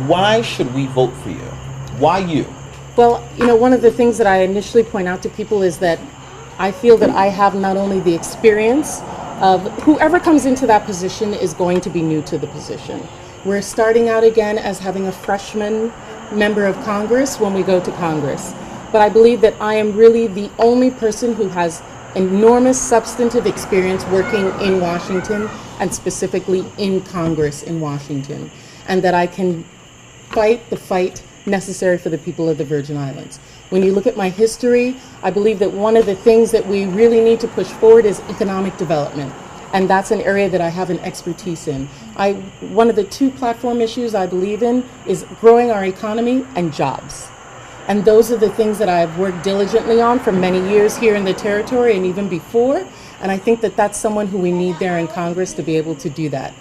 Why should we vote for you? Why you? Well, one of the things that I initially point out to people is that I feel that I have not only the experience of whoever comes into that position is going to be new to the position. We're starting out again as having a freshman member of Congress when we go to Congress. But I believe that I am really the only person who has enormous substantive experience working in Washington and specifically in Congress in Washington, and that I can fight the fight necessary for the people of the Virgin Islands. When you look at my history, I believe that one of the things that we really need to push forward is economic development. And that's an area that I have an expertise in. One of the two platform issues I believe in is growing our economy and jobs. And those are the things that I've worked diligently on for many years here in the territory and even before. And I think that that's someone who we need there in Congress to be able to do that.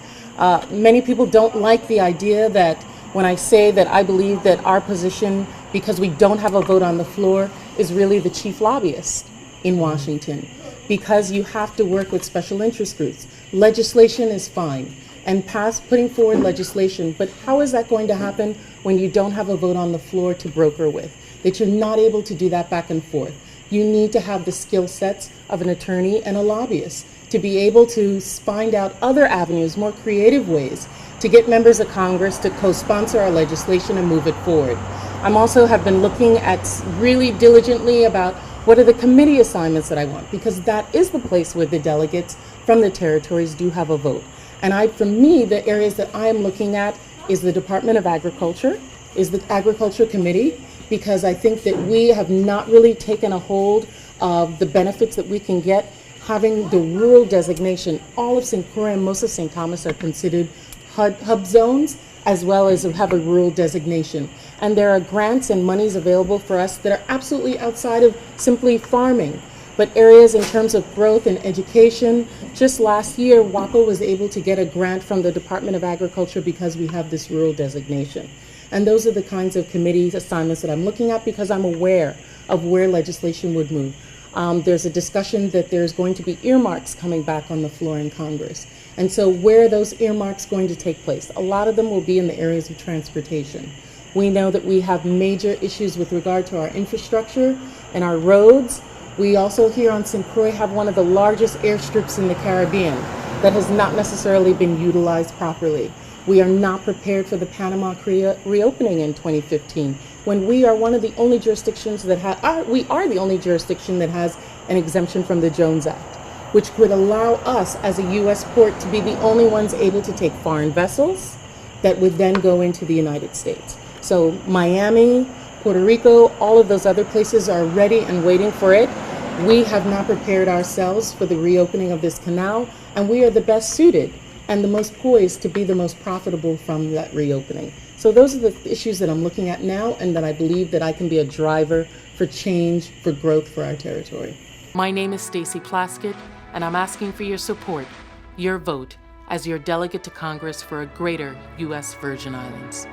Many people don't like the idea that when I say that I believe that our position, because we don't have a vote on the floor, is really the chief lobbyist in Washington, because you have to work with special interest groups. Legislation is fine, and putting forward legislation, but how is that going to happen when you don't have a vote on the floor to broker with? That you're not able to do that back and forth. You need to have the skill sets of an attorney and a lobbyist to be able to find out other avenues, more creative ways to get members of Congress to co-sponsor our legislation and move it forward. I'm also have been looking at really diligently about what are the committee assignments that I want, because that is the place where the delegates from the territories do have a vote. And for me, the areas that I am looking at is the Department of Agriculture, is the Agriculture Committee, because I think that we have not really taken a hold of the benefits that we can get having the rural designation. All of St. Croix and most of St. Thomas are considered hub zones, as well as have a rural designation. And there are grants and monies available for us that are absolutely outside of simply farming, but areas in terms of growth and education. Just last year, WACO was able to get a grant from the Department of Agriculture because we have this rural designation. And those are the kinds of committee assignments that I'm looking at, because I'm aware of where legislation would move. There's a discussion that there's going to be earmarks coming back on the floor in Congress. And so where are those earmarks going to take place? A lot of them will be in the areas of transportation. We know that we have major issues with regard to our infrastructure and our roads. We also here on St. Croix have one of the largest airstrips in the Caribbean that has not necessarily been utilized properly. We are not prepared for the Panama reopening in 2015, when we are one of the only jurisdictions that we are the only jurisdiction that has an exemption from the Jones Act, which would allow us as a U.S. port to be the only ones able to take foreign vessels that would then go into the United States. So Miami, Puerto Rico, all of those other places are ready and waiting for it. We have not prepared ourselves for the reopening of this canal, and we are the best suited and the most poised to be the most profitable from that reopening. So those are the issues that I'm looking at now, and that I believe that I can be a driver for change, for growth for our territory. My name is Stacey Plasket, and I'm asking for your support, your vote, as your delegate to Congress for a greater U.S. Virgin Islands.